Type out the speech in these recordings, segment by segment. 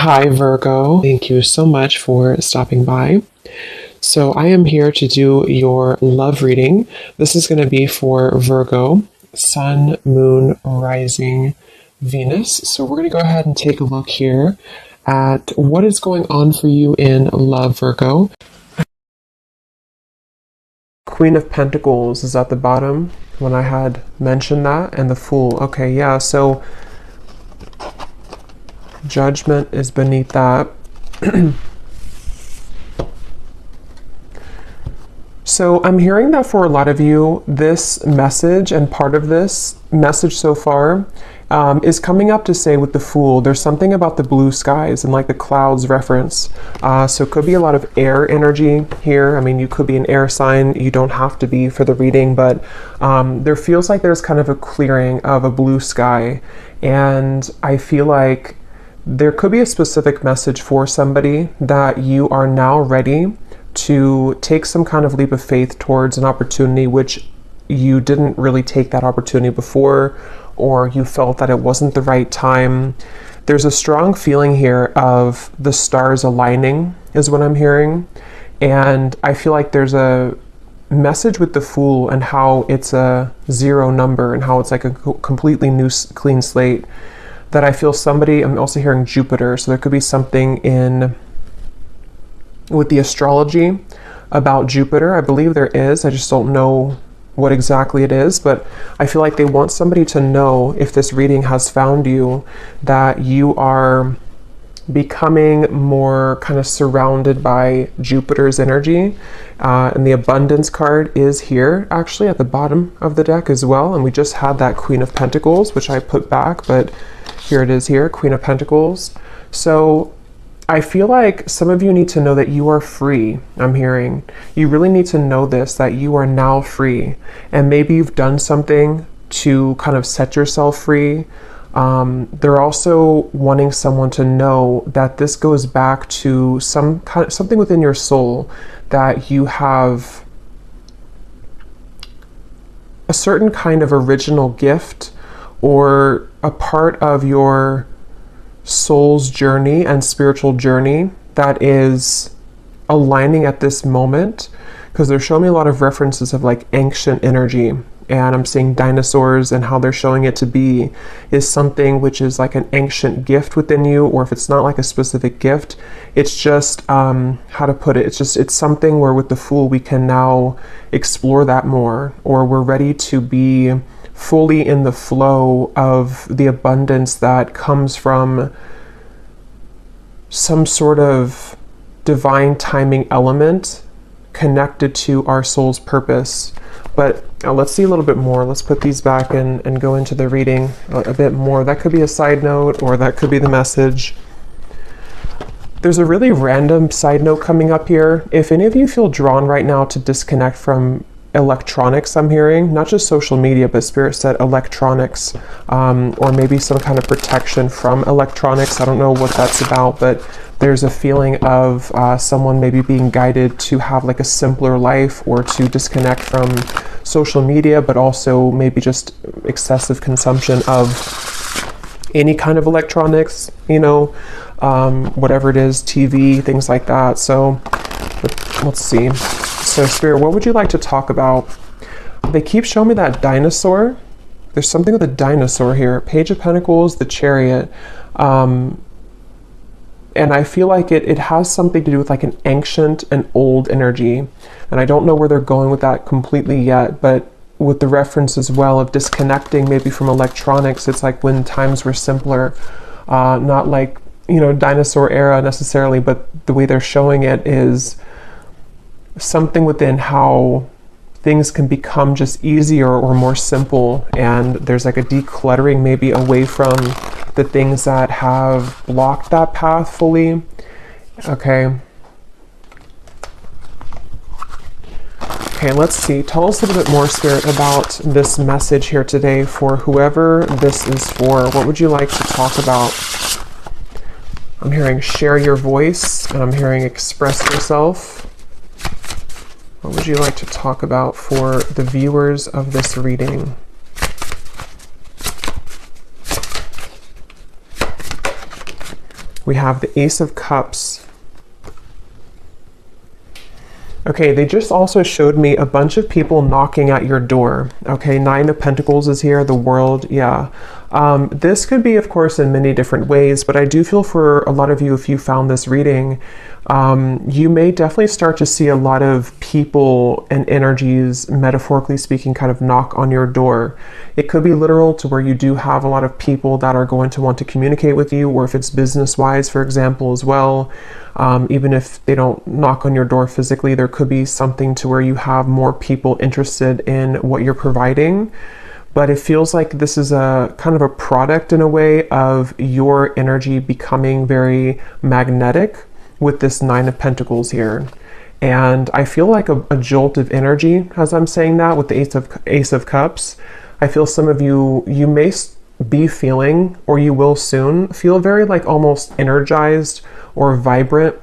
Hi, Virgo. Thank you so much for stopping by. So, I am here to do your love reading. This is going to be for Virgo, Sun, Moon, Rising, Venus. So, we're going to go ahead and take a look here at what is going on for you in love, Virgo. Queen of Pentacles is at the bottom when I had mentioned that, and the Fool. Okay, yeah, so Judgment is beneath that. So I'm hearing that for a lot of you, this message and part of this message so far is coming up to say with the Fool, there's something about the blue skies and like the clouds reference. So it could be a lot of air energy here. I mean, you could be an air sign. You don't have to be for the reading, but there feels like there's kind of a clearing of a blue sky. And I feel like there could be a specific message for somebody that you are now ready to take some kind of leap of faith towards an opportunity which you didn't really take that opportunity before, or you felt that it wasn't the right time. There's a strong feeling here of the stars aligning is what I'm hearing. And I feel like there's a message with the Fool and how it's a zero number and how it's like a completely new clean slate. That I feel somebody, I'm also hearing Jupiter, so there could be something in with the astrology about Jupiter. I believe there is, I just don't know what exactly it is, but I feel like they want somebody to know, if this reading has found you, that you are becoming more kind of surrounded by Jupiter's energy. And the abundance card is here actually at the bottom of the deck as well, and we just had that Queen of Pentacles, which I put back, but here it is here, Queen of Pentacles. So I feel like some of you need to know that you are free. I'm hearing you really need to know this, that you are now free, and maybe you've done something to kind of set yourself free. They're also wanting someone to know that this goes back to something within your soul, that you have a certain kind of original gift or a part of your soul's journey and spiritual journey that is aligning at this moment, because they're showing me a lot of references of like ancient energy, and I'm seeing dinosaurs, and how they're showing it to be is something which is like an ancient gift within you, or if it's not like a specific gift, it's just how to put it, it's something where with the Fool we can now explore that more, or we're ready to be fully in the flow of the abundance that comes from some sort of divine timing element connected to our soul's purpose. But let's see a little bit more. Let's put these back and go into the reading a bit more. That could be a side note, or that could be the message. There's a really random side note coming up here. If any of you feel drawn right now to disconnect from electronics, I'm hearing, not just social media, but Spirit said electronics, or maybe some kind of protection from electronics. I don't know what that's about, but there's a feeling of someone maybe being guided to have like a simpler life, or to disconnect from social media, but also maybe just excessive consumption of any kind of electronics, you know, whatever it is, TV, things like that. So let's see. So Spirit, what would you like to talk about? They keep showing me that dinosaur. There's something with a dinosaur here. Page of Pentacles, the Chariot. And I feel like it has something to do with like an ancient and old energy. And I don't know where they're going with that completely yet, but with the reference as well of disconnecting maybe from electronics, it's like when times were simpler, not like, you know, dinosaur era necessarily, but the way they're showing it is something within how things can become just easier or more simple, and there's like a decluttering maybe away from the things that have blocked that path fully. Okay, let's see. Tell us a little bit more, Spirit, about this message here today for whoever this is for. What would you like to talk about? I'm hearing share your voice, and I'm hearing express yourself. What would you like to talk about for the viewers of this reading? We have the Ace of Cups. Okay, they just also showed me a bunch of people knocking at your door. Okay, Nine of Pentacles is here, the World, yeah. This could be, of course, in many different ways, but I do feel for a lot of you, if you found this reading, you may definitely start to see a lot of people and energies, metaphorically speaking, kind of knock on your door. It could be literal to where you do have a lot of people that are going to want to communicate with you, or if it's business-wise, for example, as well. Even if they don't knock on your door physically, there could be something to where you have more people interested in what you're providing. But it feels like this is a kind of a product in a way of your energy becoming very magnetic with this Nine of Pentacles here. And I feel like a jolt of energy as I'm saying that with the Ace of Cups. I feel some of you may be feeling, or you will soon feel, very like almost energized or vibrant.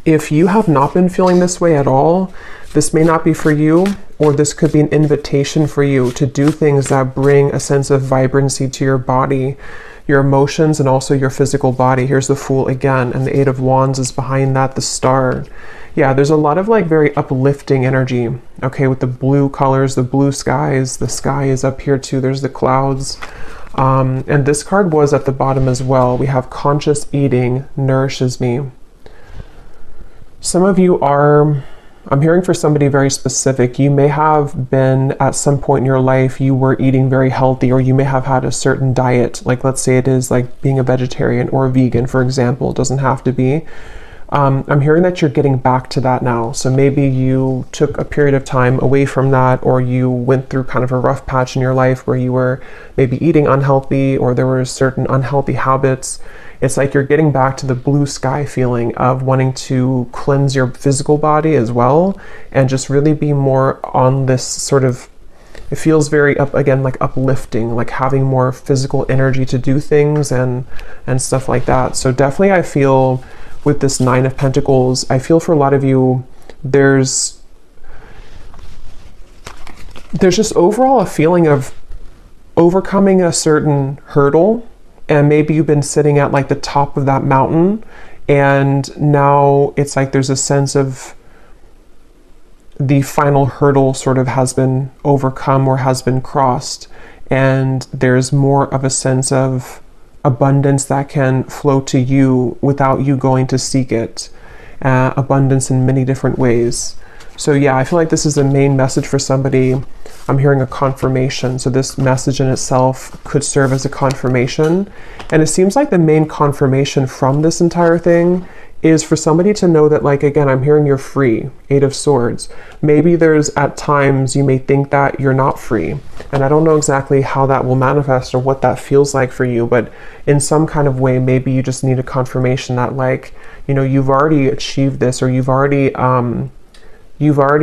If you have not been feeling this way at all, this may not be for you, or this could be an invitation for you to do things that bring a sense of vibrancy to your body, your emotions, and also your physical body. Here's the Fool again, and the Eight of Wands is behind that, the Star. Yeah, there's a lot of like very uplifting energy, okay, with the blue colors, the blue skies, the sky is up here too, there's the clouds. And this card was at the bottom as well. We have conscious eating nourishes me. Some of you are, I'm hearing for somebody very specific, you may have been at some point in your life, you were eating very healthy, or you may have had a certain diet. Like let's say it is like being a vegetarian or a vegan, for example. It doesn't have to be. I'm hearing that you're getting back to that now. So maybe you took a period of time away from that, or you went through kind of a rough patch in your life where you were maybe eating unhealthy, or there were certain unhealthy habits. It's like you're getting back to the blue sky feeling of wanting to cleanse your physical body as well, and just really be more on this sort of, it feels very like uplifting, like having more physical energy to do things and stuff like that. So definitely I feel with this Nine of Pentacles, I feel for a lot of you, there's just overall a feeling of overcoming a certain hurdle, and maybe you've been sitting at like the top of that mountain, and now it's like there's a sense of the final hurdle sort of has been overcome or has been crossed, and there's more of a sense of abundance that can flow to you without you going to seek it. Abundance in many different ways. So yeah, I feel like this is the main message for somebody. I'm hearing a confirmation. So this message in itself could serve as a confirmation. And it seems like the main confirmation from this entire thing is for somebody to know that, like, again, I'm hearing you're free. Eight of Swords. Maybe there's at times you may think that you're not free. And I don't know exactly how that will manifest or what that feels like for you, but in some kind of way, maybe you just need a confirmation that, like, you know, you've already achieved this, or you've already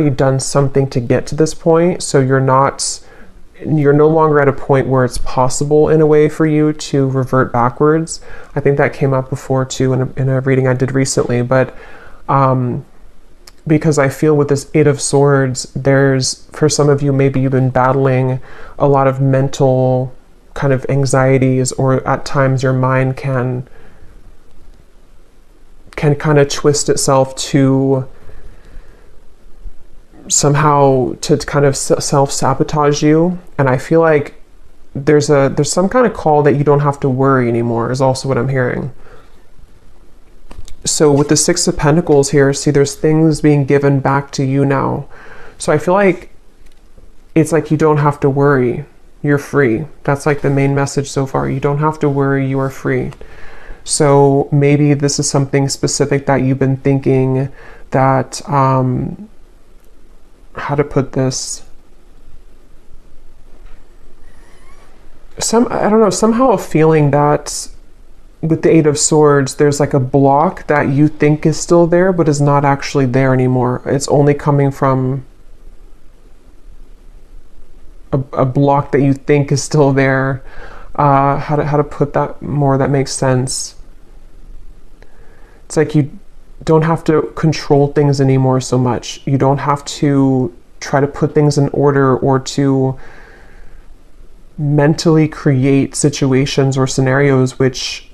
done something to get to this point. So you're no longer at a point where it's possible in a way for you to revert backwards. I think that came up before too in a reading I did recently, but because I feel with this Eight of Swords, there's, for some of you, maybe you've been battling a lot of mental kind of anxieties, or at times your mind can kind of twist itself to somehow to kind of self-sabotage you. And I feel like there's some kind of call that you don't have to worry anymore, is also what I'm hearing. So with the Six of Pentacles here, see, there's things being given back to you now. So I feel like it's like you don't have to worry. You're free. That's like the main message so far. You don't have to worry. You are free. So maybe this is something specific that you've been thinking that, how to put this? I don't know, somehow a feeling that with the Eight of Swords, there's like a block that you think is still there, but is not actually there anymore. It's only coming from a block that you think is still there. How to put that more that makes sense? It's like you don't have to control things anymore so much. You don't have to try to put things in order or to mentally create situations or scenarios which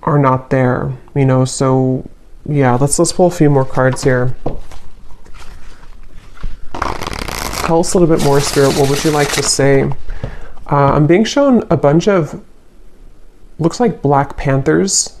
are not there, you know. So yeah, let's pull a few more cards here. Tell us a little bit more, Spirit. What would you like to say? I'm being shown a bunch of, looks like Black Panthers,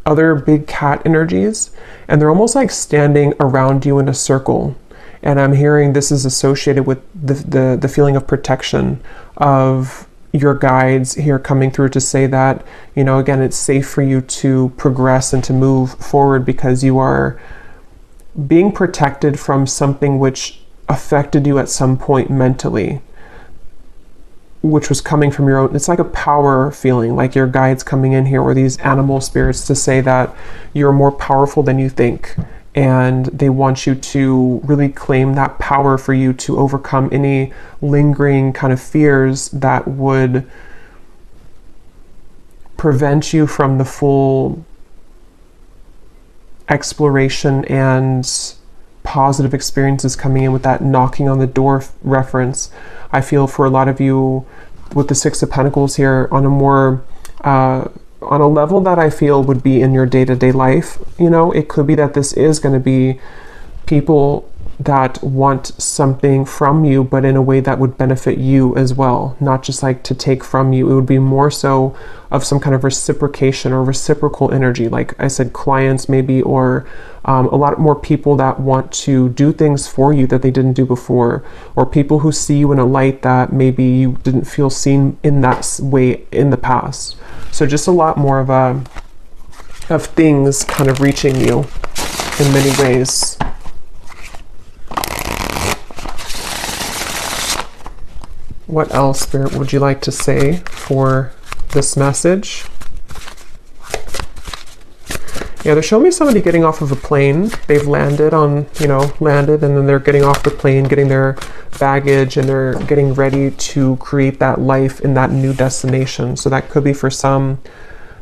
other big cat energies, and they're almost like standing around you in a circle. And I'm hearing this is associated with the feeling of protection of your guides here coming through to say that, you know, again, it's safe for you to progress and to move forward because you are being protected from something which affected you at some point mentally, which was coming from your own. It's like a power feeling, like your guides coming in here, or these animal spirits, to say that you're more powerful than you think. And they want you to really claim that power for you to overcome any lingering kind of fears that would prevent you from the full exploration and positive experiences coming in with that knocking on the door reference. I feel for a lot of you with the Six of Pentacles here on a more on a level that I feel would be in your day-to-day life. You know, it could be that this is going to be people that want something from you, but in a way that would benefit you as well, not just like to take from you. It would be more so of some kind of reciprocation or reciprocal energy, like I said, clients maybe, or a lot more people that want to do things for you that they didn't do before, or people who see you in a light that maybe you didn't feel seen in that way in the past. So just a lot more of things kind of reaching you in many ways. What else, Spirit, would you like to say for this message? Yeah, they're showing me somebody getting off of a plane. They've landed on, you know, landed, and then they're getting off the plane, getting their baggage, and they're getting ready to create that life in that new destination. So that could be for some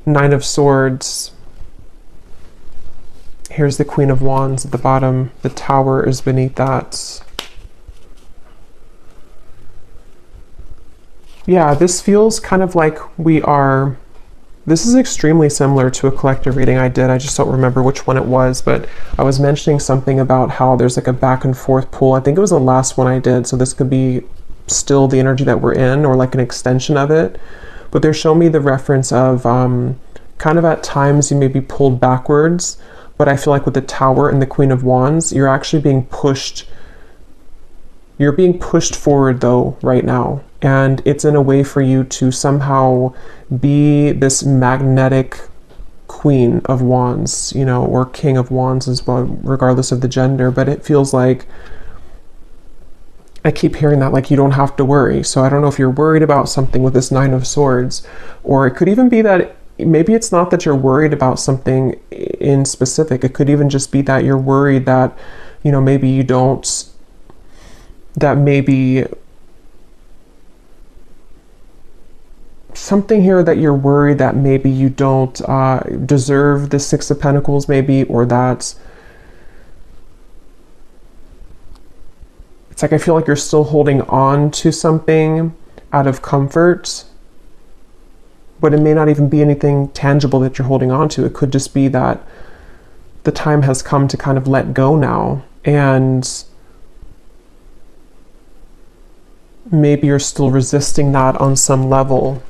Nine of Swords. Here's the Queen of Wands at the bottom. The Tower is beneath that. Yeah, this feels kind of like this is extremely similar to a collective reading I did. I just don't remember which one it was, but I was mentioning something about how there's like a back and forth pull. I think it was the last one I did, so this could be still the energy that we're in, or like an extension of it. But they're showing me the reference of kind of at times you may be pulled backwards, but I feel like with the Tower and the Queen of Wands, you're actually being pushed. You're being pushed forward though right now. And it's in a way for you to somehow be this magnetic Queen of Wands, you know, or King of Wands as well, regardless of the gender. But it feels like, I keep hearing that, like, you don't have to worry. So I don't know if you're worried about something with this Nine of Swords, or it could even be that maybe it's not that you're worried about something in specific. It could even just be that you're worried that, you know, maybe you don't, that maybe something here that you're worried that maybe you don't deserve the Six of Pentacles maybe, or that it's like I feel like you're still holding on to something out of comfort, but it may not even be anything tangible that you're holding on to. It could just be that the time has come to kind of let go now, and maybe you're still resisting that on some level,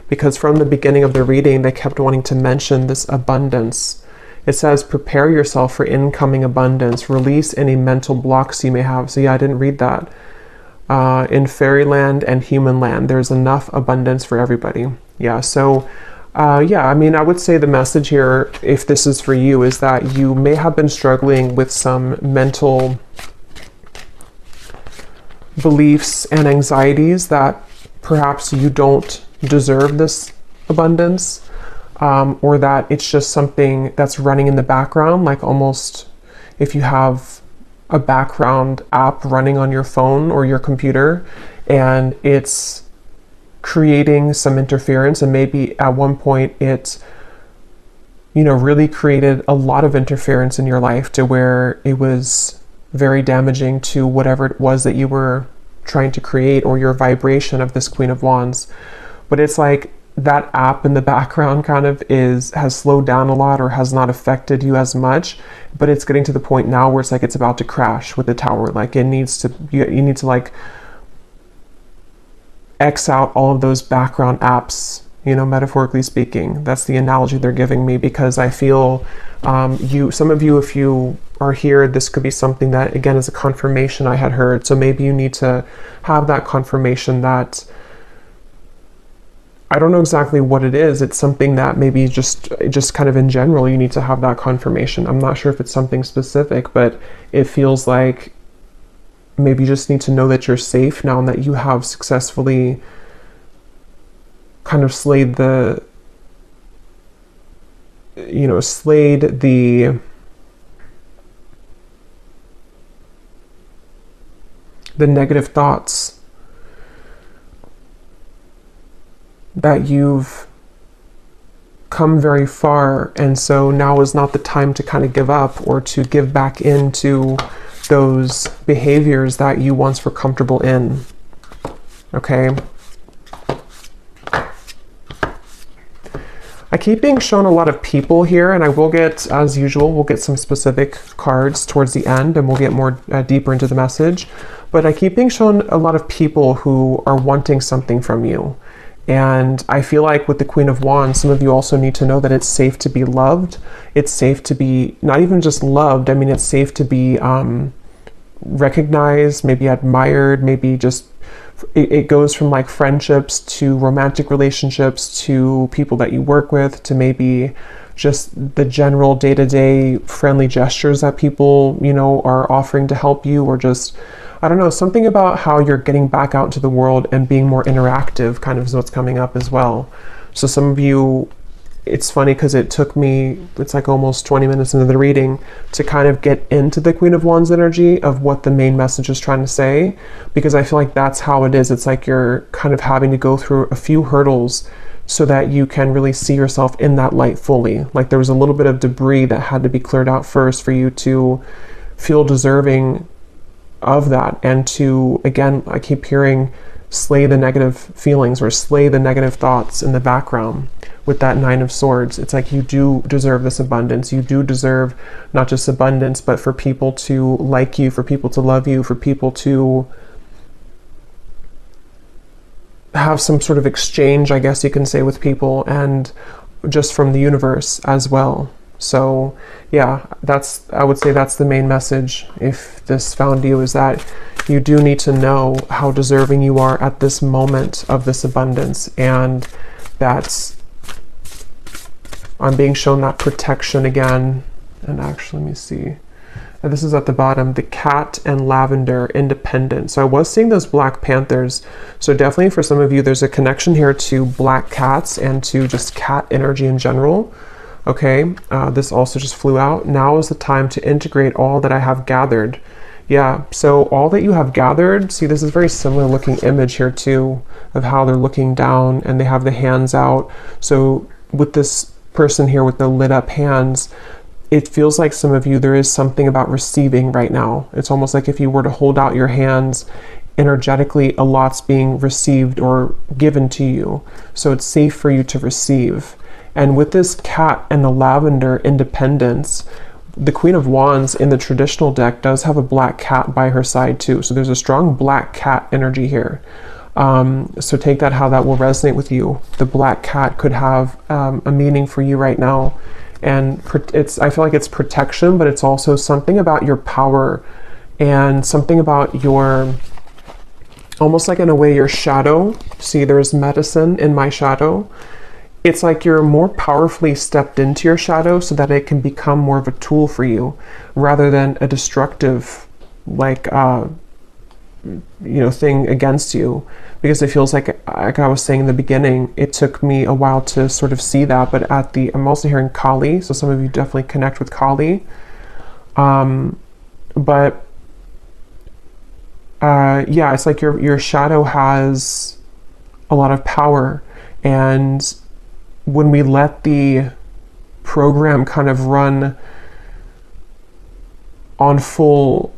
because from the beginning of the reading, they kept wanting to mention this abundance. It says, prepare yourself for incoming abundance, release any mental blocks you may have. So yeah, I didn't read that. In fairyland and human land, there's enough abundance for everybody. Yeah, so yeah, I mean, I would say the message here, if this is for you, is that you may have been struggling with some mental beliefs and anxieties that perhaps you don't deserve this abundance, or that it's just something that's running in the background, like almost if you have a background app running on your phone or your computer, and it's creating some interference, and maybe at one point it, you know, really created a lot of interference in your life to where it was very damaging to whatever it was that you were trying to create, or your vibration of this Queen of Wands. But it's like that app in the background kind of has slowed down a lot or has not affected you as much, but it's getting to the point now where it's like it's about to crash with the tower. Like it needs to, you need to like X out all of those background apps, metaphorically speaking. That's the analogy they're giving me, because I feel some of you, if you are here, this could be something that, again, is a confirmation I had heard. So maybe you need to have that confirmation that, I don't know exactly what it is. It's something that maybe just kind of in general, you need to have that confirmation. I'm not sure if it's something specific, but it feels like maybe you just need to know that you're safe now and that you have successfully kind of slayed the negative thoughts that you've come very far, and so now is not the time to kind of give up or to give back into those behaviors that you once were comfortable in. Okay. I keep being shown a lot of people here, and I will get, as usual, we'll get some specific cards towards the end, and we'll get more deeper into the message. But I keep being shown a lot of people who are wanting something from you. And I feel like with the Queen of Wands, some of you also need to know that it's safe to be loved. It's safe to be not even just loved. I mean, it's safe to be recognized, maybe admired, maybe just, it goes from like friendships to romantic relationships to people that you work with to maybe just the general day-to-day friendly gestures that people, are offering to help you, or just, I don't know, something about how you're getting back out into the world and being more interactive kind of is what's coming up as well. So some of you, it's funny because it took me, it's like almost 20 minutes into the reading to kind of get into the Queen of Wands energy of what the main message is trying to say, because I feel like that's how it is. It's like you're kind of having to go through a few hurdles so that you can really see yourself in that light fully. Like there was a little bit of debris that had to be cleared out first for you to feel deserving of that, and to, again, I keep hearing, slay the negative feelings or slay the negative thoughts in the background with that Nine of Swords. It's like you do deserve this abundance. You do deserve not just abundance, but for people to like you, for people to love you, for people to have some sort of exchange, I guess you can say, with people, and just from the universe as well. So yeah, I would say that's the main message, if this found you, is that you do need to know how deserving you are at this moment of this abundance. And that's, I'm being shown that protection again. And actually, let me see. And this is at the bottom, the cat and lavender, independent. So I was seeing those Black Panthers. So definitely for some of you, there's a connection here to black cats and to just cat energy in general. Okay, this also just flew out. Now is the time to integrate all that I have gathered. Yeah, so all that you have gathered, see, this is very similar looking image here too, of how they're looking down and they have the hands out. So with this person here with the lit up hands, it feels like some of you, there is something about receiving right now. It's almost like if you were to hold out your hands, energetically, a lot's being received or given to you. So it's safe for you to receive. And with this cat and the lavender, independence, the Queen of Wands in the traditional deck does have a black cat by her side too. So there's a strong black cat energy here. So take that how that will resonate with you. The black cat could have a meaning for you right now. And I feel like it's protection, but it's also something about your power and something about your, almost like in a way, your shadow. See, there's medicine in my shadow. It's like you're more powerfully stepped into your shadow so that it can become more of a tool for you rather than a destructive, like, thing against you. Because it feels like I was saying in the beginning, it took me a while to sort of see that, but I'm also hearing Kali, so some of you definitely connect with Kali. Yeah, it's like your shadow has a lot of power, and when we let the program kind of run on full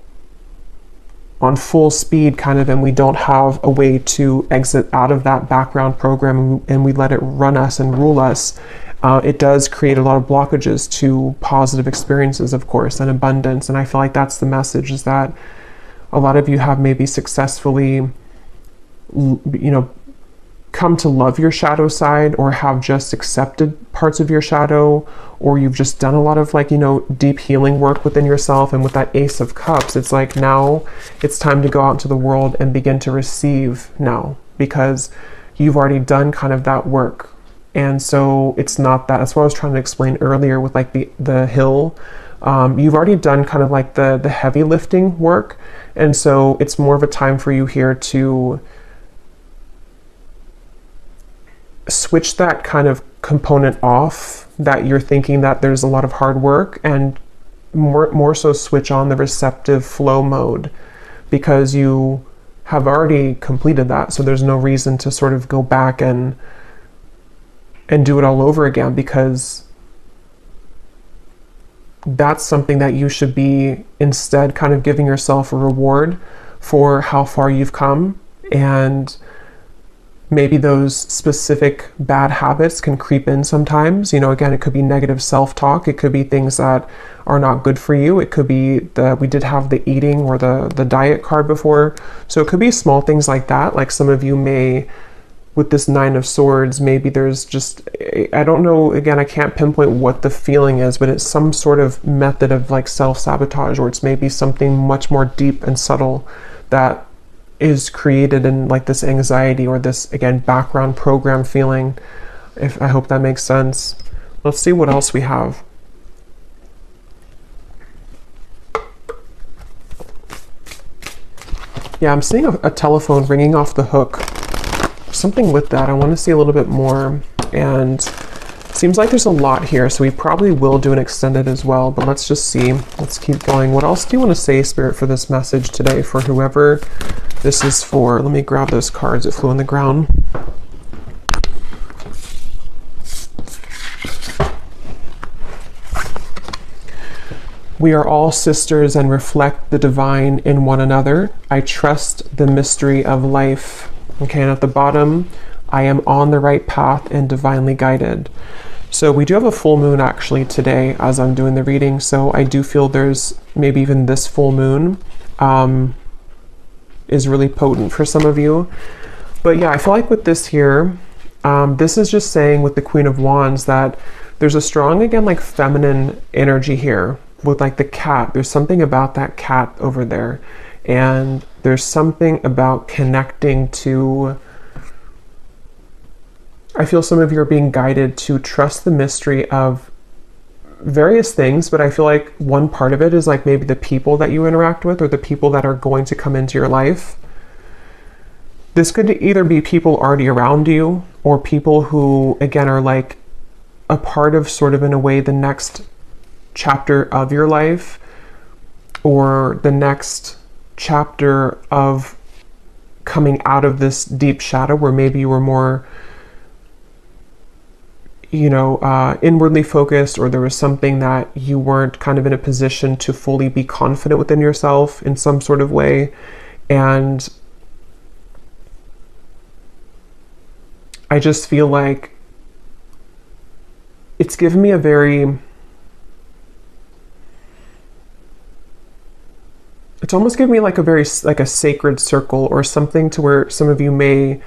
on full speed kind of, and we don't have a way to exit out of that background program, and we let it run us and rule us, it does create a lot of blockages to positive experiences, of course, and abundance. And I feel like that's the message, is that a lot of you have maybe successfully, come to love your shadow side, or have just accepted parts of your shadow, or you've just done a lot of deep healing work within yourself. And with that Ace of Cups, it's like now it's time to go out into the world and begin to receive now, because you've already done kind of that work. And so it's not that, that's what I was trying to explain earlier with like the hill. You've already done kind of like the heavy lifting work. And so it's more of a time for you here to switch that kind of component off, that you're thinking that there's a lot of hard work, and more so switch on the receptive flow mode, because you have already completed that. So there's no reason to sort of go back and do it all over again, because that's something that you should be instead kind of giving yourself a reward for how far you've come. And maybe those specific bad habits can creep in sometimes. Again, it could be negative self-talk. It could be things that are not good for you. It could be we did have the eating or the diet card before. So it could be small things like that. Like some of you may, with this Nine of Swords, maybe there's just, I don't know, again, I can't pinpoint what the feeling is, but it's some sort of method of like self-sabotage, or it's maybe something much more deep and subtle that is created in like this anxiety, or this, again, background program feeling. I hope that makes sense. Let's see what else we have. Yeah, I'm seeing a telephone ringing off the hook. Something with that. I want to see a little bit more, and it seems like there's a lot here, so we probably will do an extended as well, but let's just see. Let's keep going. What else do you want to say, Spirit, for this message today, for whoever this is for? Let me grab those cards that flew on the ground. We are all sisters and reflect the divine in one another. I trust the mystery of life. Okay, and at the bottom, I am on the right path and divinely guided. So we do have a full moon actually today as I'm doing the reading. So I do feel there's maybe even this full moon is really potent for some of you. But yeah, I feel like with this here, this is just saying with the Queen of Wands that there's a strong, again, like feminine energy here with like the cat. There's something about that cat over there. And there's something about connecting to, I feel some of you are being guided to trust the mystery of various things, but I feel like one part of it is like maybe the people that you interact with, or the people that are going to come into your life. This could either be people already around you, or people who, again, are like a part of sort of, in a way, the next chapter of your life, or the next chapter of coming out of this deep shadow, where maybe you were more inwardly focused, or there was something that you weren't kind of in a position to fully be confident within yourself in some sort of way. And I just feel like it's given me a very, it's almost given me like a very, like a sacred circle or something, to where some of you may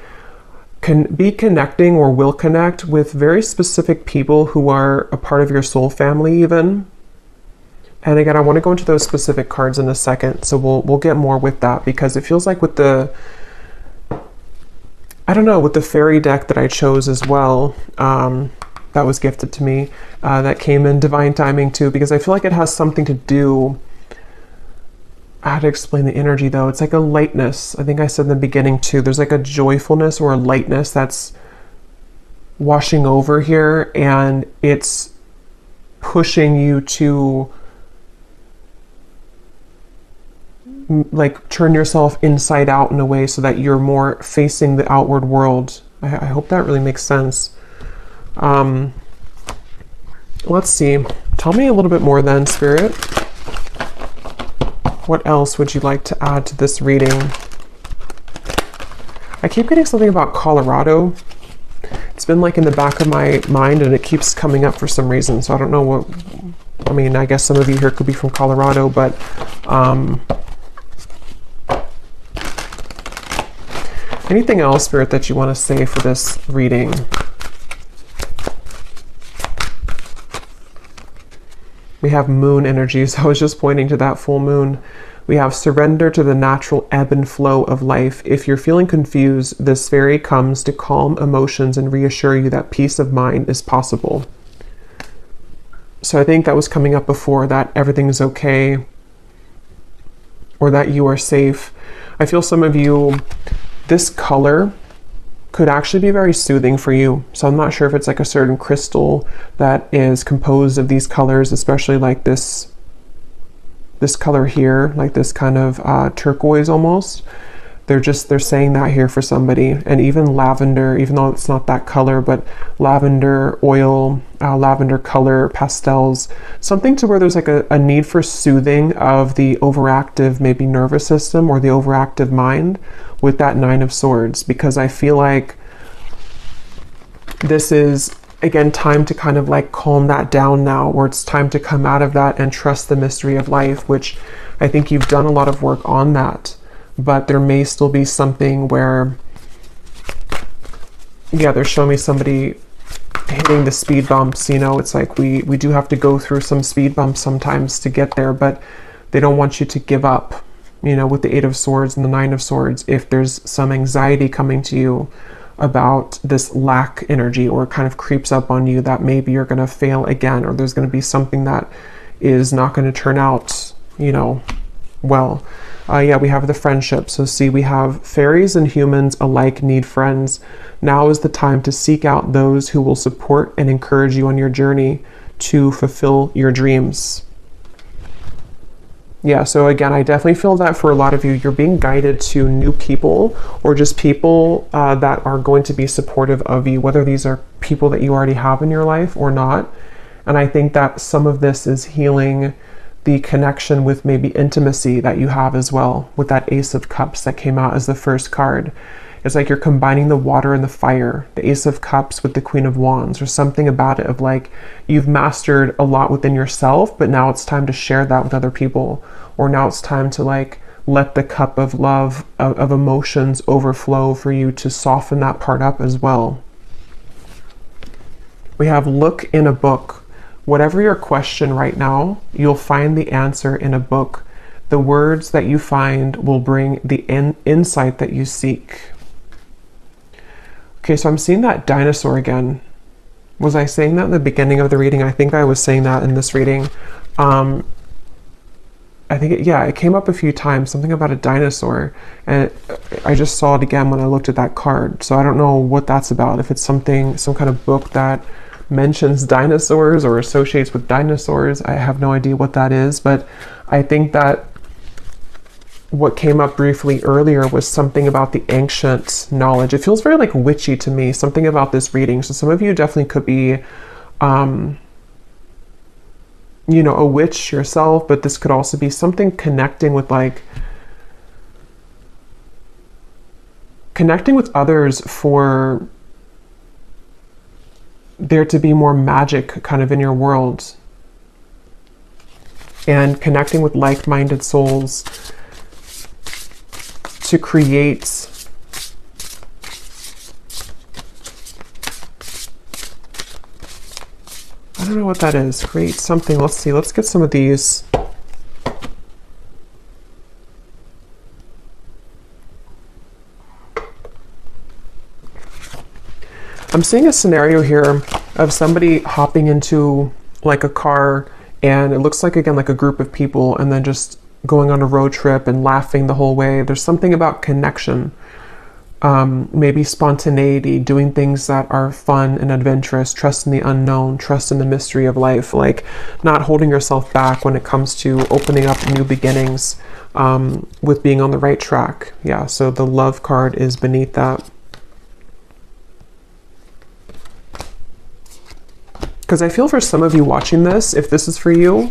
can be connecting or will connect with very specific people who are a part of your soul family even. And again, I want to go into those specific cards in a second, so we'll get more with that, because it feels like with the, I don't know, with the fairy deck that I chose as well, that was gifted to me, that came in divine timing too, because I feel like it has something to do, I had to explain the energy though. It's like a lightness. I think I said in the beginning too, there's like a joyfulness or a lightness that's washing over here, and it's pushing you to like turn yourself inside out in a way, so that you're more facing the outward world. I hope that really makes sense. Let's see. Tell me a little bit more then, Spirit. What else would you like to add to this reading? I keep getting something about Colorado. It's been like in the back of my mind and it keeps coming up for some reason. So I don't know what, I mean, I guess some of you here could be from Colorado, but anything else, Spirit, that you want to say for this reading? We have moon energies. I was just pointing to that full moon. We have surrender to the natural ebb and flow of life. If you're feeling confused, this fairy comes to calm emotions and reassure you that peace of mind is possible. So I think that was coming up before, that everything is okay or that you are safe. I feel some of you, this color could actually be very soothing for you. So I'm not sure if it's like a certain crystal that is composed of these colors, especially like this color here, like this kind of turquoise almost. They're saying that here for somebody. And even lavender, even though it's not that color, but lavender oil, lavender color, pastels, something to where there's like a need for soothing of the overactive, maybe nervous system or the overactive mind with that Nine of Swords, because I feel like this is, again, time to kind of like calm that down now, or it's time to come out of that and trust the mystery of life, which I think you've done a lot of work on that. But there may still be something where, yeah, they're showing me somebody hitting the speed bumps. You know, it's like we do have to go through some speed bumps sometimes to get there, but they don't want you to give up, you know, with the Eight of Swords and the Nine of Swords. If there's some anxiety coming to you about this lack energy, or kind of creeps up on you that maybe you're going to fail again, or there's going to be something that is not going to turn out, you know, well. Yeah, we have the friendship. So see, we have fairies and humans alike need friends. Now is the time to seek out those who will support and encourage you on your journey to fulfill your dreams. Yeah, so again, I definitely feel that for a lot of you, you're being guided to new people, or just people that are going to be supportive of you, whether these are people that you already have in your life or not. And I think that some of this is healing the connection with maybe intimacy that you have as well, with that Ace of Cups that came out as the first card. It's like you're combining the water and the fire, the Ace of Cups with the Queen of Wands, or something about it of like, you've mastered a lot within yourself, but now it's time to share that with other people. Or now it's time to like, let the cup of love, of emotions overflow for you to soften that part up as well. We have look in a book. Whatever your question right now, you'll find the answer in a book. The words that you find will bring the insight that you seek. Okay, so I'm seeing that dinosaur again. Was I saying that in the beginning of the reading? I think I was saying that in this reading. I think, it came up a few times, something about a dinosaur. And I just saw it again when I looked at that card. So I don't know what that's about. If it's some kind of book that mentions dinosaurs or associates with dinosaurs, I have no idea what that is. But I think that what came up briefly earlier was something about the ancient knowledge. It feels very like witchy to me, something about this reading. So some of you definitely could be, you know, a witch yourself, but this could also be something connecting with others for there to be more magic kind of in your world, and connecting with like-minded souls to create I don't know what that is. Create something. Let's see. Let's get some of these. I'm seeing a scenario here of somebody hopping into like a car, and it looks like, again, like a group of people, and then just going on a road trip and laughing the whole way. There's something about connection, maybe spontaneity, doing things that are fun and adventurous, trust in the unknown, trust in the mystery of life, like not holding yourself back when it comes to opening up new beginnings, with being on the right track. Yeah, so the love card is beneath that. Because I feel for some of you watching this, if this is for you,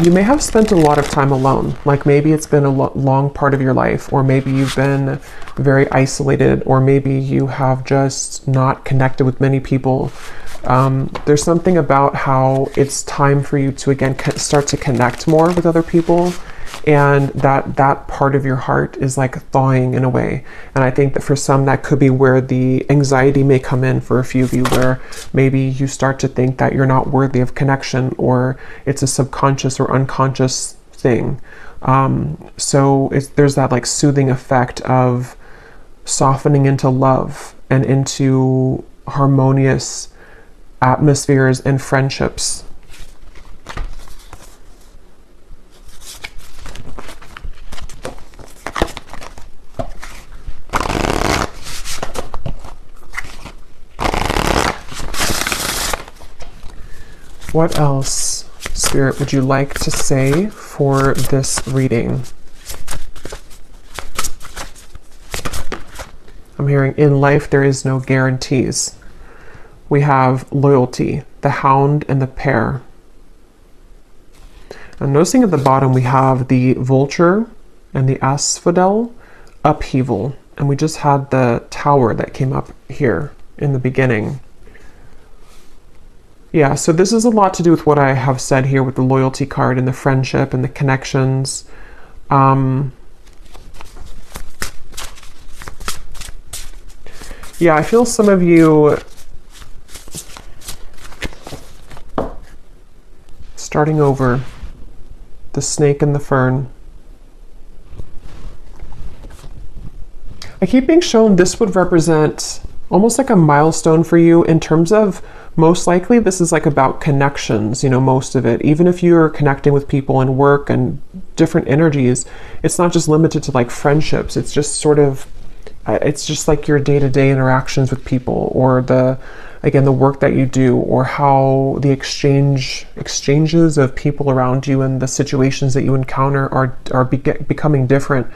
you may have spent a lot of time alone. Like maybe it's been a long part of your life, or maybe you've been very isolated, or maybe you have just not connected with many people. There's something about how it's time for you to again start to connect more with other people, and that part of your heart is like thawing in a way. And I think that for some that could be where the anxiety may come in for a few of you, where maybe you start to think that you're not worthy of connection, or it's a subconscious or unconscious thing. So there's that like soothing effect of softening into love and into harmonious atmospheres and friendships. What else, Spirit, would you like to say for this reading? I'm hearing, in life there is no guarantees. We have loyalty, the hound and the pair. I'm noticing at the bottom we have the vulture and the asphodel, upheaval. And we just had the tower that came up here in the beginning. Yeah, so this is a lot to do with what I have said here with the loyalty card and the friendship and the connections. Yeah, I feel some of you starting over, the snake and the fern. I keep being shown this would represent almost like a milestone for you in terms of, most likely this is like about connections, most of it. Even if you're connecting with people in work and different energies, it's not just limited to like friendships. It's just sort of, it's just like your day-to-day interactions with people, or the work that you do, or how the exchanges of people around you and the situations that you encounter are becoming different.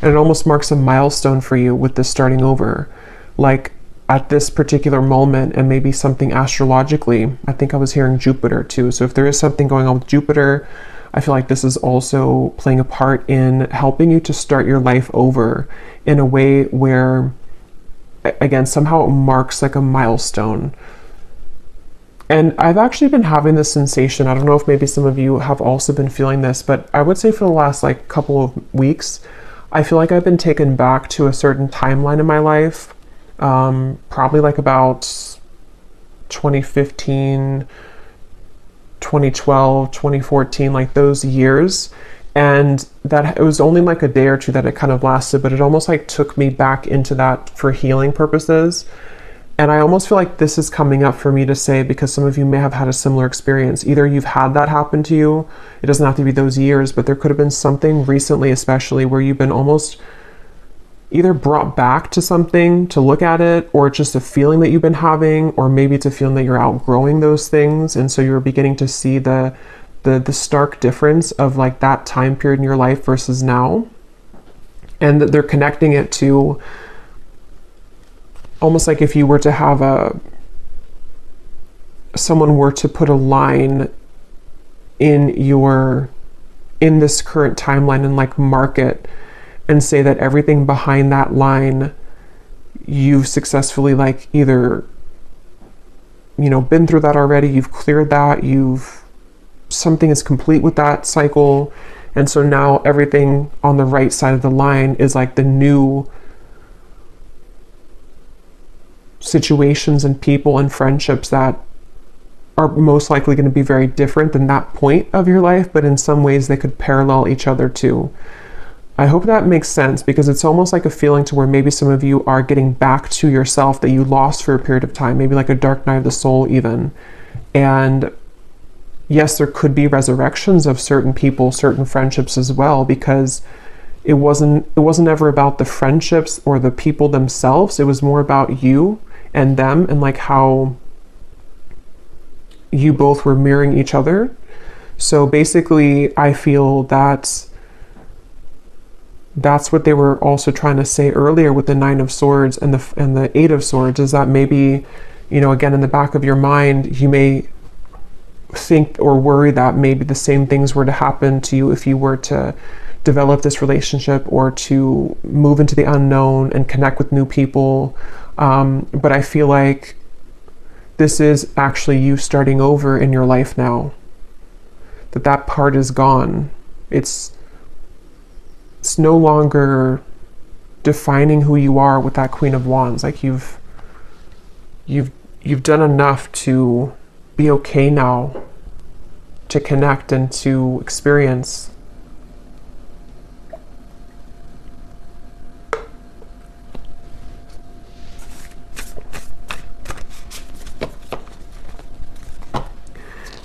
And it almost marks a milestone for you with this starting over. Like at this particular moment, and maybe something astrologically, I think I was hearing Jupiter too. So if there is something going on with Jupiter, I feel like this is also playing a part in helping you to start your life over in a way where, again, somehow it marks like a milestone. And I've actually been having this sensation, I don't know if maybe some of you have also been feeling this, but I would say for the last like couple of weeks, I feel like I've been taken back to a certain timeline in my life. Probably like about 2015, 2012, 2014, like those years. And that it was only like a day or two that it kind of lasted, but it almost like took me back into that for healing purposes. And I almost feel like this is coming up for me to say, because some of you may have had a similar experience. Either you've had that happen to you, it doesn't have to be those years, but there could have been something recently, especially where you've been almost either brought back to something to look at it, or just a feeling that you've been having, or maybe it's a feeling that you're outgrowing those things. And so you're beginning to see the stark difference of like that time period in your life versus now. And that they're connecting it to almost like if you were to have someone were to put a line in this current timeline and like mark it and say that everything behind that line you've successfully like either been through that already, you've cleared that, something is complete with that cycle, and so now everything on the right side of the line is like the new situations and people and friendships that are most likely going to be very different than that point of your life, but in some ways they could parallel each other too. I hope that makes sense, because it's almost like a feeling to where maybe some of you are getting back to yourself that you lost for a period of time, maybe like a dark night of the soul even. And yes, there could be resurrections of certain people, certain friendships as well, because it wasn't ever about the friendships or the people themselves. It was more about you and them, and like how you both were mirroring each other. So basically, I feel that's what they were also trying to say earlier with the Nine of Swords and the Eight of Swords, is that maybe, again, in the back of your mind, you may think or worry that maybe the same things were to happen to you if you were to develop this relationship or to move into the unknown and connect with new people. But I feel like this is actually you starting over in your life now. That part is gone. It's no longer defining who you are with that Queen of Wands. Like you've done enough to be okay now, to connect and to experience.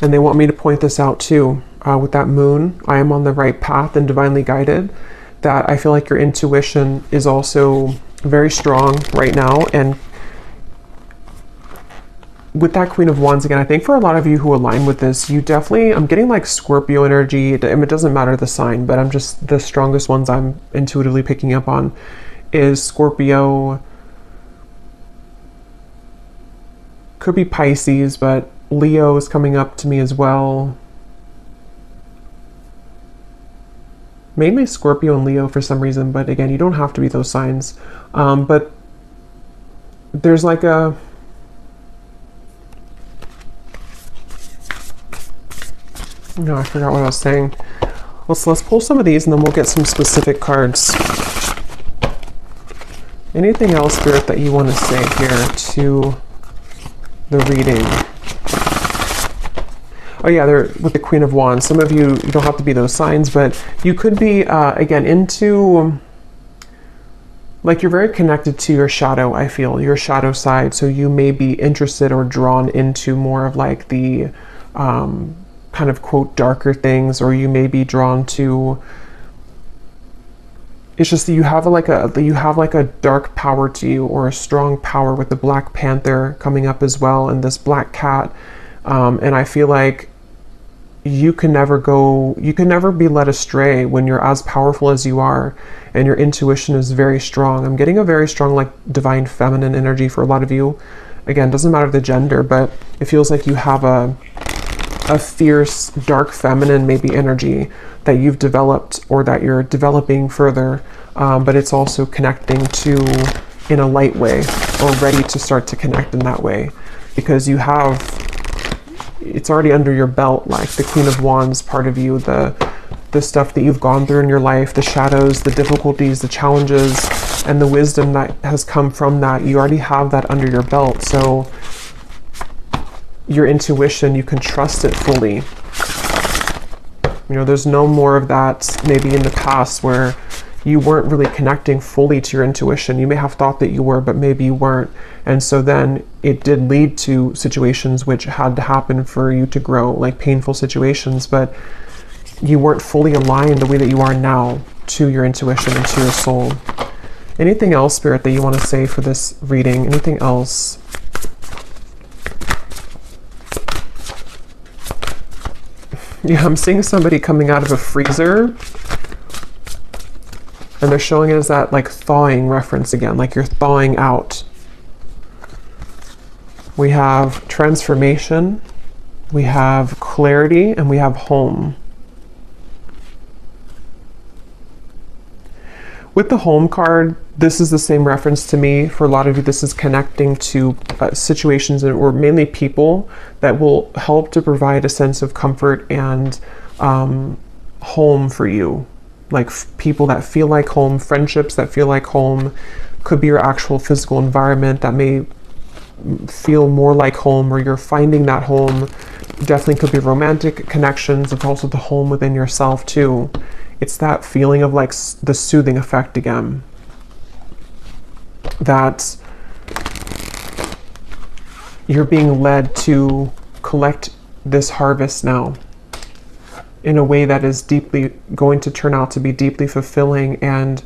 And they want me to point this out too. With that moon, I am on the right path and divinely guided. That I feel like your intuition is also very strong right now. And with that Queen of Wands, again, I think for a lot of you who align with this, you definitely, I'm getting like Scorpio energy. It doesn't matter the sign, but I'm just, the strongest ones I'm intuitively picking up on is Scorpio. Could be Pisces, but Leo is coming up to me as well. Mainly Scorpio and Leo for some reason, but again, you don't have to be those signs. But there's like a... No, I forgot what I was saying. Let's pull some of these and then we'll get some specific cards. Anything else, Spirit, that you want to say here to the reading? Oh yeah, they're with the Queen of Wands. Some of you don't have to be those signs, but you could be, again, into, like you're very connected to your shadow, I feel, your shadow side. So you may be interested or drawn into more of like the kind of quote darker things, or you may be drawn to, it's just that you have like a dark power to you, or a strong power with the Black Panther coming up as well, and this black cat. And I feel like you can never be led astray when you're as powerful as you are and your intuition is very strong. I'm getting a very strong like divine feminine energy for a lot of you. Again, doesn't matter the gender, but it feels like you have a fierce, dark feminine maybe energy that you've developed or that you're developing further, but it's also connecting to in a light way, or ready to start to connect in that way, because you have, it's already under your belt, like the Queen of Wands part of you, the stuff that you've gone through in your life, the shadows, the difficulties, the challenges, and the wisdom that has come from that. You already have that under your belt. So your intuition, you can trust it fully. You know, there's no more of that maybe in the past where you weren't really connecting fully to your intuition. You may have thought that you were, but maybe you weren't. And so then it did lead to situations which had to happen for you to grow, like painful situations, but you weren't fully aligned the way that you are now to your intuition and to your soul. Anything else, Spirit, that you want to say for this reading? Anything else? Yeah, I'm seeing somebody coming out of a freezer, and they're showing it as that like thawing reference again, like you're thawing out. We have transformation, we have clarity, and we have home. With the home card, this is the same reference to me. For a lot of you, this is connecting to situations or mainly people that will help to provide a sense of comfort and home for you. Like people that feel like home, friendships that feel like home, could be your actual physical environment that may feel more like home, or you're finding that home. Definitely could be romantic connections. It's also the home within yourself too. It's that feeling of like the soothing effect again. That you're being led to collect this harvest now in a way that is deeply going to turn out to be deeply fulfilling and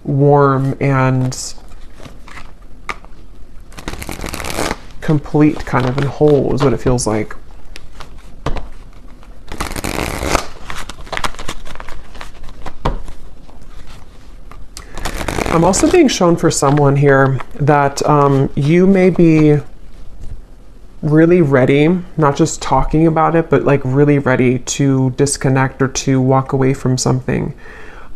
warm and complete, kind of, and whole is what it feels like. I'm also being shown for someone here that you may be really ready, not just talking about it, but like really ready to disconnect or to walk away from something.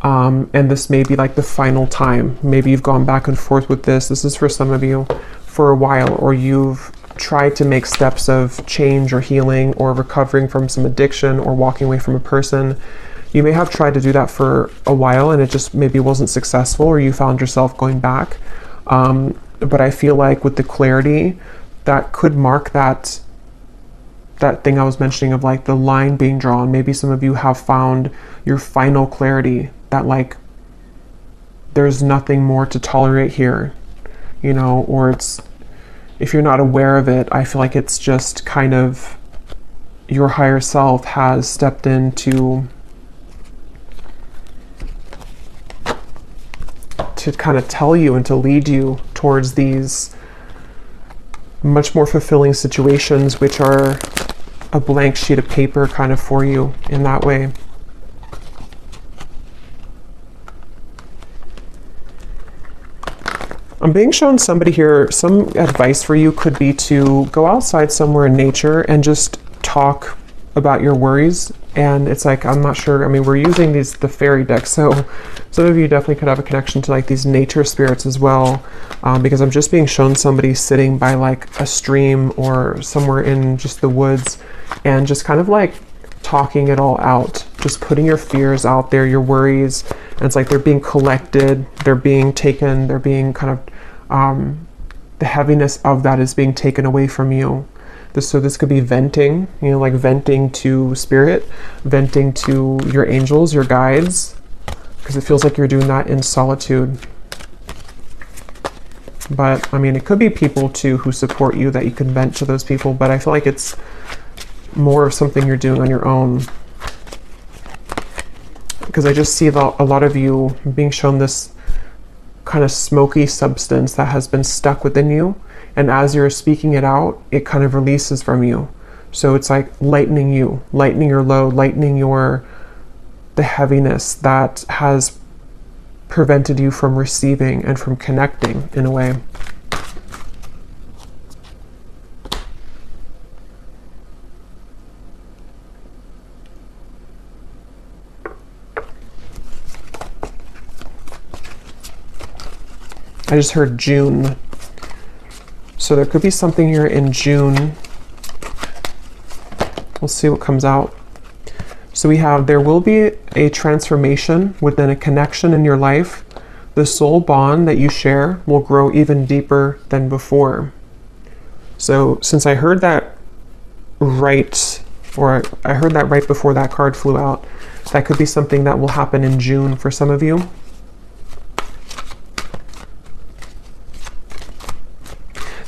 And this may be like the final time. Maybe you've gone back and forth with this. This is for some of you for a while, or you've tried to make steps of change or healing or recovering from some addiction or walking away from a person. You may have tried to do that for a while and it just maybe wasn't successful, or you found yourself going back. But I feel like with the clarity, that could mark that thing I was mentioning of like the line being drawn. Maybe some of you have found your final clarity that like there's nothing more to tolerate here, you know, or it's, if you're not aware of it, I feel like it's just kind of your higher self has stepped in to kind of tell you and to lead you towards these much more fulfilling situations, which are a blank sheet of paper kind of for you in that way. I'm being shown somebody here, some advice for you could be to go outside somewhere in nature and just talk about your worries. And it's like, I'm not sure, I mean, we're using the fairy deck, so some of you definitely could have a connection to like these nature spirits as well, because I'm just being shown somebody sitting by like a stream or somewhere in just the woods and just kind of like talking it all out, just putting your fears out there, your worries, and it's like they're being collected, they're being taken, they're being kind of, the heaviness of that is being taken away from you. So this could be venting, you know, like venting to spirit, venting to your angels, your guides, because it feels like you're doing that in solitude. But I mean, it could be people too who support you that you can vent to those people, but I feel like it's more of something you're doing on your own. Because I just see a lot of you being shown this kind of smoky substance that has been stuck within you. And as you're speaking it out, it kind of releases from you. So it's like lightening you, lightening your load, lightening the heaviness that has prevented you from receiving and from connecting in a way. I just heard June. So there could be something here in June. We'll see what comes out. So we have, there will be a transformation within a connection in your life. The soul bond that you share will grow even deeper than before. So since I heard that right, or I heard that right before that card flew out, that could be something that will happen in June for some of you.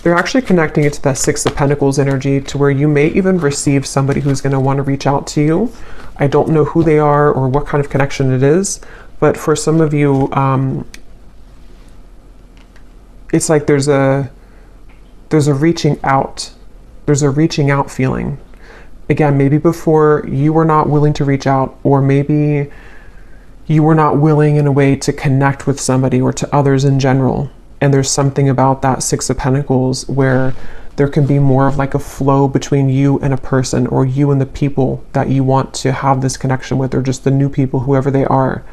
They're actually connecting it to that Six of Pentacles energy, to where you may even receive somebody who's going to want to reach out to you. I don't know who they are or what kind of connection it is, but for some of you, it's like there's a reaching out. There's a reaching out feeling. Again, maybe before you were not willing to reach out, or maybe you were not willing in a way to connect with somebody or to others in general. And there's something about that Six of Pentacles where there can be more of like a flow between you and a person, or you and the people that you want to have this connection with, or just the new people, whoever they are.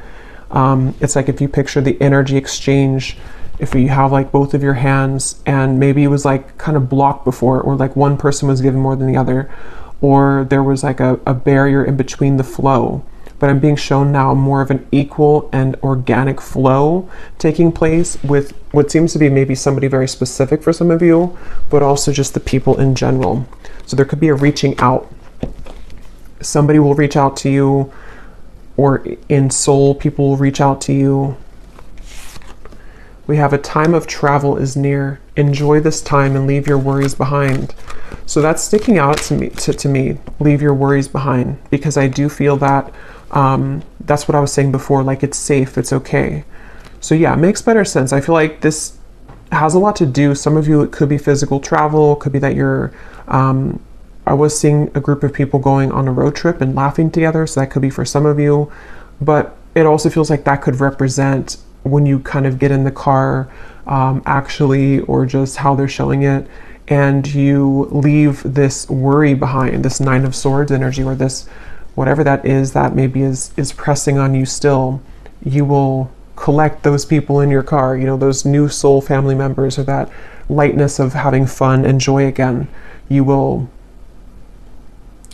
It's like if you picture the energy exchange, if you have like both of your hands and maybe it was like kind of blocked before, or like one person was given more than the other, or there was like a barrier in between the flow. But I'm being shown now more of an equal and organic flow taking place with what seems to be maybe somebody very specific for some of you, but also just the people in general. So there could be a reaching out. Somebody will reach out to you, or in soul, people will reach out to you. We have a time of travel is near. Enjoy this time and leave your worries behind. So that's sticking out to me, leave your worries behind, because I do feel that that's what I was saying before, like it's safe, it's okay. So yeah, it makes better sense. I feel like this has a lot to do, some of you, it could be physical travel, it could be that you're, I was seeing a group of people going on a road trip and laughing together, so that could be for some of you, but it also feels like that could represent when you kind of get in the car, actually, or just how they're showing it, and you leave this worry behind, this Nine of Swords energy, or this whatever that is that maybe is pressing on you still, you will collect those people in your car, you know, those new soul family members, or that lightness of having fun and joy again. You will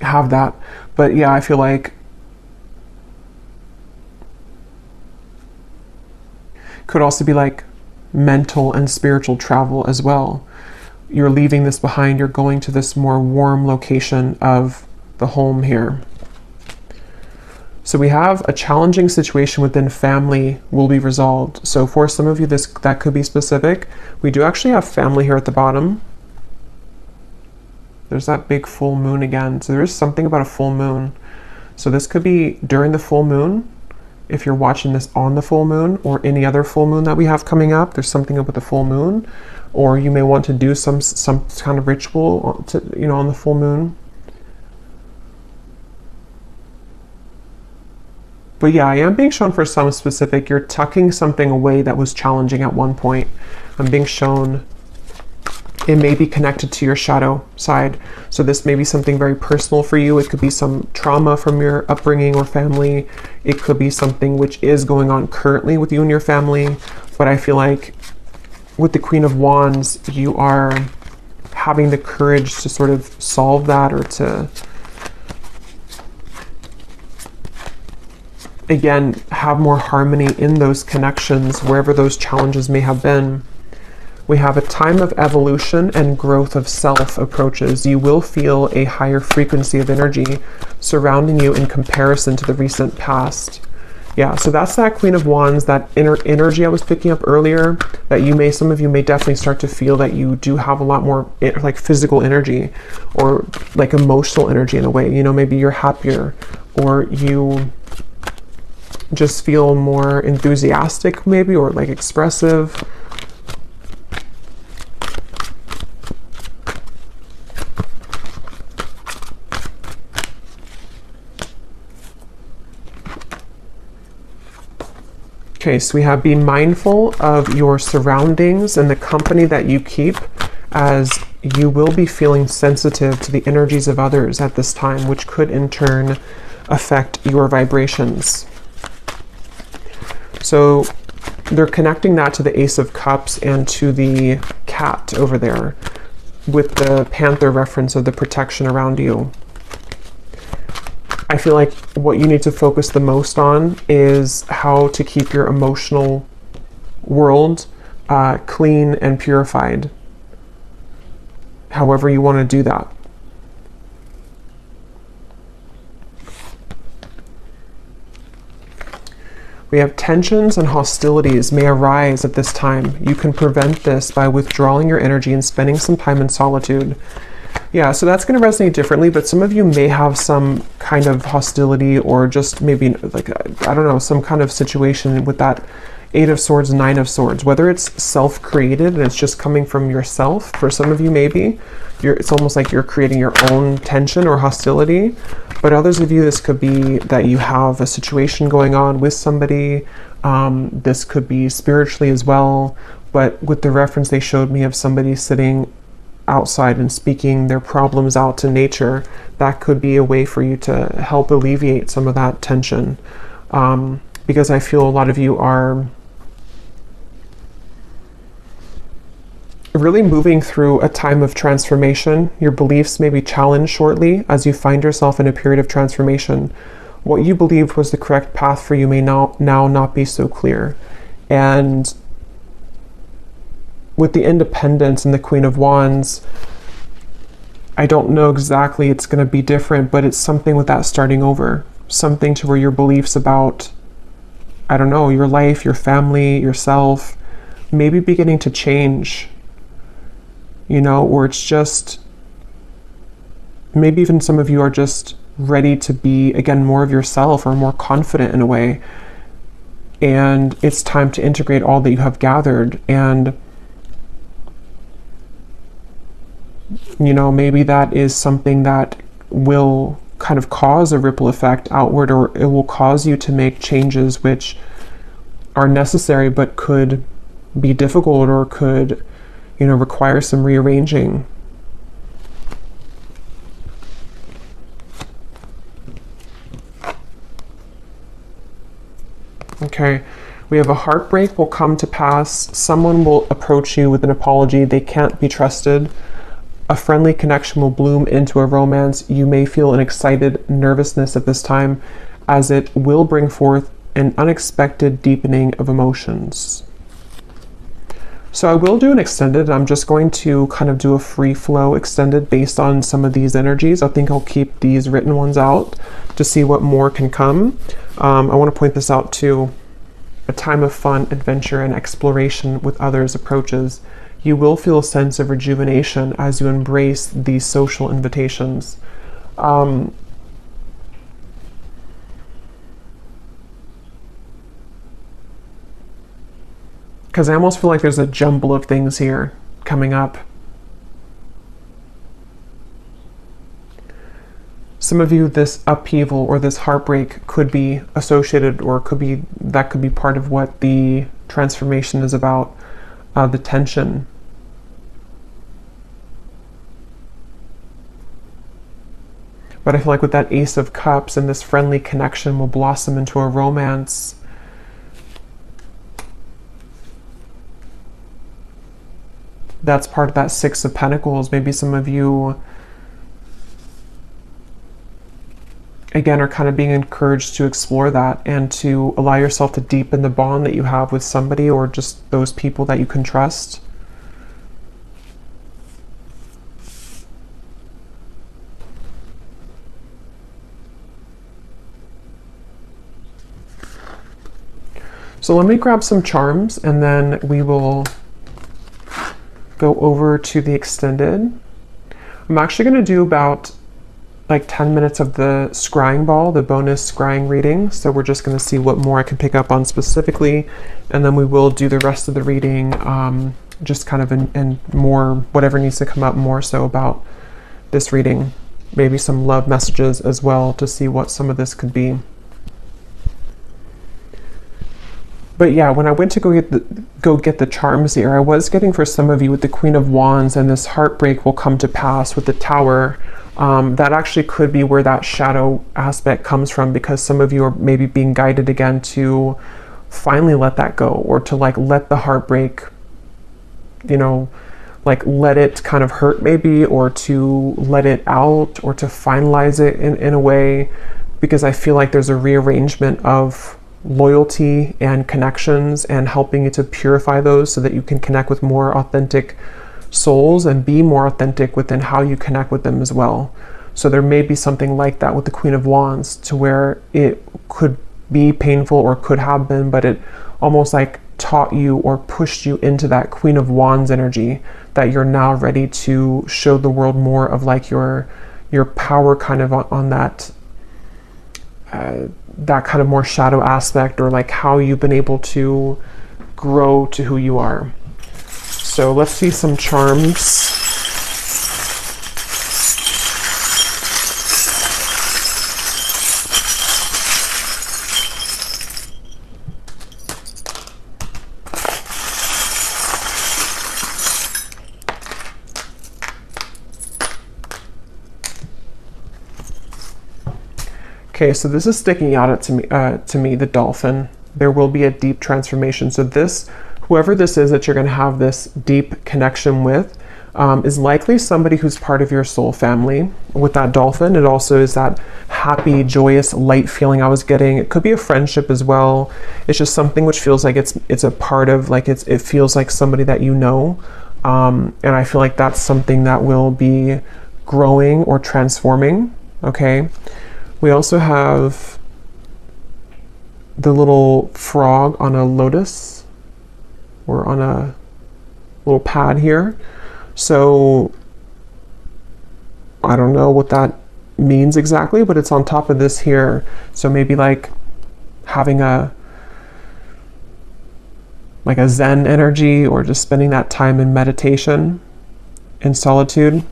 have that. But yeah, I feel like could also be like mental and spiritual travel as well. You're leaving this behind, you're going to this more warm location of the home here. So we have a challenging situation within family will be resolved. So for some of you, that could be specific. We do actually have family here at the bottom. There's that big full moon again. So there is something about a full moon. So this could be during the full moon. If you're watching this on the full moon, or any other full moon that we have coming up, there's something up with the full moon. Or you may want to do some kind of ritual to, you know, on the full moon. But yeah, I am being shown for some specific, you're tucking something away that was challenging at one point. I'm being shown it may be connected to your shadow side. So this may be something very personal for you. It could be some trauma from your upbringing or family. It could be something which is going on currently with you and your family. But I feel like with the Queen of Wands, you are having the courage to sort of solve that, or to, again, have more harmony in those connections, wherever those challenges may have been. We have a time of evolution and growth of self approaches. You will feel a higher frequency of energy surrounding you in comparison to the recent past. Yeah, so that's that Queen of Wands, that inner energy I was picking up earlier, that some of you may definitely start to feel that you do have a lot more like physical energy, or like emotional energy in a way. You know, maybe you're happier, or you just feel more enthusiastic maybe, or like expressive. Okay, so we have be mindful of your surroundings and the company that you keep, as you will be feeling sensitive to the energies of others at this time, which could in turn affect your vibrations. So they're connecting that to the Ace of Cups and to the cat over there, with the panther reference of the protection around you. I feel like what you need to focus the most on is how to keep your emotional world clean and purified, however you want to do that. We have tensions and hostilities may arise at this time. You can prevent this by withdrawing your energy and spending some time in solitude. Yeah, so that's going to resonate differently, but some of you may have some kind of hostility, or just maybe like, I don't know, some kind of situation with that Eight of Swords, Nine of Swords, whether it's self-created and it's just coming from yourself. For some of you, maybe it's almost like you're creating your own tension or hostility. But others of you, this could be that you have a situation going on with somebody. This could be spiritually as well. But with the reference they showed me of somebody sitting outside and speaking their problems out to nature, that could be a way for you to help alleviate some of that tension. Because I feel a lot of you are really moving through a time of transformation. Your beliefs may be challenged shortly as you find yourself in a period of transformation. What you believed was the correct path for you may now not be so clear. And with the Independence and the Queen of Wands, I don't know exactly, it's going to be different, but it's something with that starting over. Something to where your beliefs about, I don't know, your life, your family, yourself, maybe beginning to change. You know, or it's just, maybe even some of you are just ready to be, again, more of yourself, or more confident in a way. And it's time to integrate all that you have gathered. And, you know, maybe that is something that will kind of cause a ripple effect outward, or it will cause you to make changes which are necessary but could be difficult, or could, you know, require some rearranging. Okay. We have a heartbreak will come to pass. Someone will approach you with an apology. They can't be trusted. A friendly connection will bloom into a romance. You may feel an excited nervousness at this time, as it will bring forth an unexpected deepening of emotions. So I will do an extended. I'm just going to kind of do a free flow extended based on some of these energies. I think I'll keep these written ones out to see what more can come. I want to point this out too. A time of fun, adventure, and exploration with others approaches. You will feel a sense of rejuvenation as you embrace these social invitations. Because I almost feel like there's a jumble of things here coming up. Some of you, this upheaval or this heartbreak could be associated, or could be part of what the transformation is about, the tension. But I feel like with that Ace of Cups and this friendly connection will blossom into a romance. That's part of that Six of Pentacles. Maybe some of you, again, are kind of being encouraged to explore that and to allow yourself to deepen the bond that you have with somebody, or just those people that you can trust. So let me grab some charms and then we will go over to the extended. I'm actually going to do about like 10 minutes of the scrying ball, the bonus scrying reading. So we're just going to see what more I can pick up on specifically. And then we will do the rest of the reading, just kind of in more, whatever needs to come up more so about this reading. Maybe some love messages as well to see what some of this could be. But yeah, when I went to go get the charms here, I was getting for some of you with the Queen of Wands and this heartbreak will come to pass with the Tower. That actually could be where that shadow aspect comes from, because some of you are maybe being guided again to finally let that go, or to like let the heartbreak, you know, like let it kind of hurt maybe, or to let it out, or to finalize it in a way, because I feel like there's a rearrangement of loyalty and connections and helping you to purify those so that you can connect with more authentic souls and be more authentic within how you connect with them as well. So there may be something like that with the Queen of Wands, to where it could be painful or could have been, but it almost like taught you or pushed you into that Queen of Wands energy, that you're now ready to show the world more of like your power kind of on that that kind of more shadow aspect, or like how you've been able to grow to who you are. So let's see some charms. Okay, so this is sticking out to me, the dolphin. There will be a deep transformation. So this, whoever this is that you're going to have this deep connection with, is likely somebody who's part of your soul family. With that dolphin, it also is that happy, joyous, light feeling I was getting. It could be a friendship as well. It's just something which feels like it's a part of, like it feels like somebody that you know. And I feel like that's something that will be growing or transforming. Okay. We also have the little frog on a lotus, or on a little pad here. So I don't know what that means exactly, but it's on top of this here. So maybe like having a Zen energy, or just spending that time in meditation, in solitude.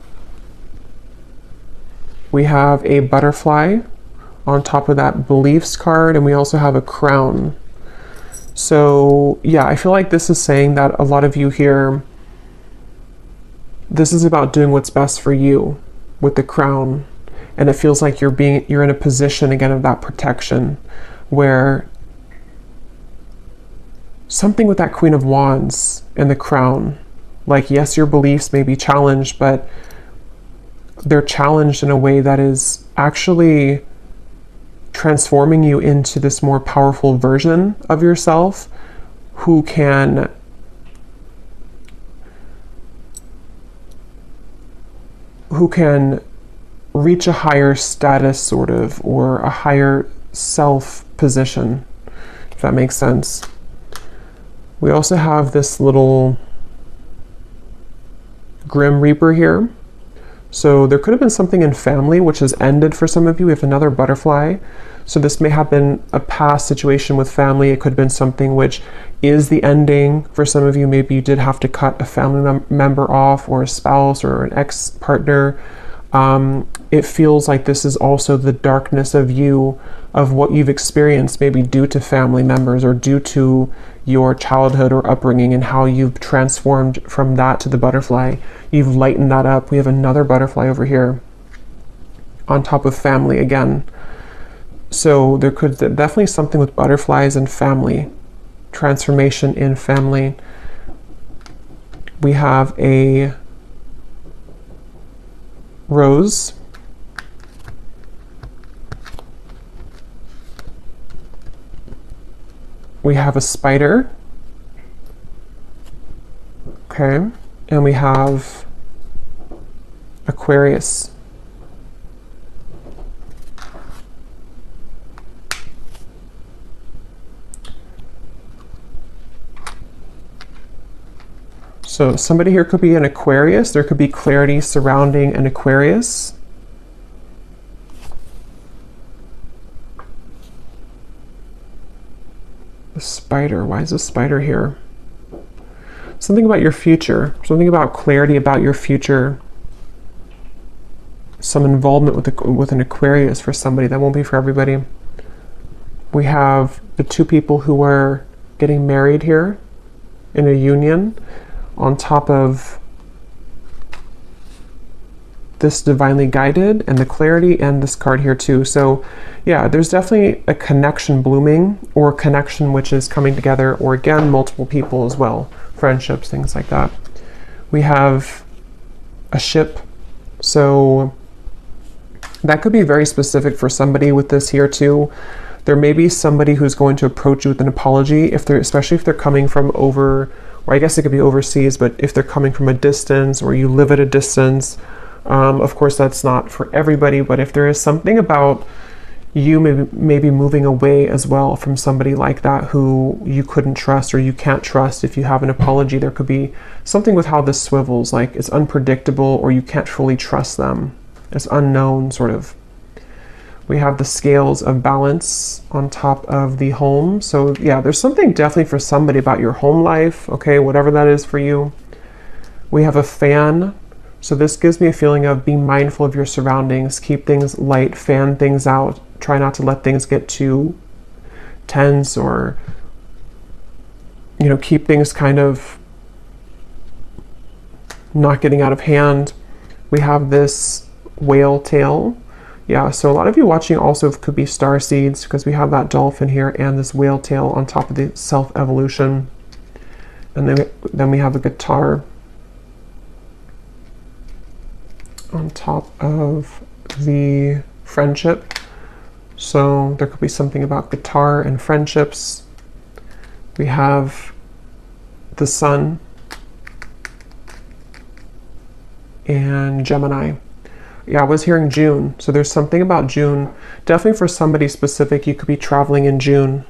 We have a butterfly on top of that beliefs card, and we also have a crown. So yeah, I feel like this is saying that a lot of you here, this is about doing what's best for you with the crown. And it feels like you're in a position again of that protection, where something with that Queen of Wands and the crown. Like, yes, your beliefs may be challenged, but they're challenged in a way that is actually transforming you into this more powerful version of yourself who can reach a higher status, sort of, or a higher self position, if that makes sense. We also have this little Grim Reaper here. So there could have been something in family which has ended for some of you. We have another butterfly. So this may have been a past situation with family. It could have been something which is the ending. For some of you, maybe you did have to cut a family member off, or a spouse or an ex-partner. It feels like this is also the darkness of you, of what you've experienced, maybe due to family members or due to your childhood or upbringing, and how you've transformed from that to the butterfly. You've lightened that up. We have another butterfly over here on top of family again. So there could definitely something with butterflies and family, transformation in family. We have a rose. We have a spider. Okay. And we have Aquarius. So somebody here could be an Aquarius. There could be clarity surrounding an Aquarius. The spider. Why is the spider here? Something about your future. Something about clarity about your future. Some involvement with an Aquarius for somebody. That won't be for everybody. We have the two people who are getting married here in a union, on top of this divinely guided and the clarity, and this card here too. So yeah, there's definitely a connection blooming, or a connection which is coming together, or again, multiple people as well, friendships, things like that. We have a ship. So that could be very specific for somebody with this here too. There may be somebody who's going to approach you with an apology, especially if they're coming from over, or I guess it could be overseas, but if they're coming from a distance, or you live at a distance. Of course, that's not for everybody, but if there is something about you maybe moving away as well from somebody like that who you couldn't trust or you can't trust, if you have an apology, there could be something with how this swivels, like it's unpredictable, or you can't fully trust them. It's unknown, sort of. We have the scales of balance on top of the home. So yeah, there's something definitely for somebody about your home life, okay, whatever that is for you. We have a fan. So this gives me a feeling of being mindful of your surroundings, keep things light, fan things out, try not to let things get too tense, or, you know, keep things kind of not getting out of hand. We have this whale tail. Yeah, so a lot of you watching also could be star seeds, because we have that dolphin here and this whale tail on top of the self-evolution. And then we have a guitar on top of the friendship. So there could be something about guitar and friendships. We have the sun and Gemini. Yeah, I was hearing June. So there's something about June. Definitely for somebody specific, you could be traveling in June.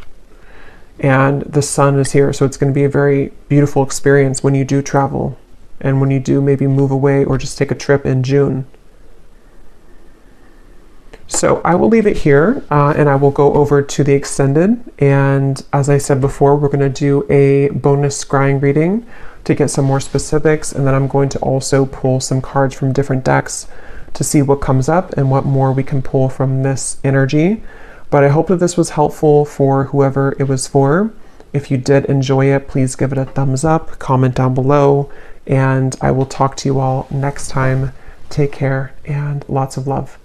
And the sun is here. So it's going to be a very beautiful experience when you do travel. And when you do maybe move away or just take a trip in June. So I will leave it here, and I will go over to the extended. And as I said before, we're going to do a bonus scrying reading to get some more specifics. And then I'm going to also pull some cards from different decks to see what comes up and what more we can pull from this energy. But I hope that this was helpful for whoever it was for. If you did enjoy it, please give it a thumbs up, comment down below, and I will talk to you all next time. Take care and lots of love.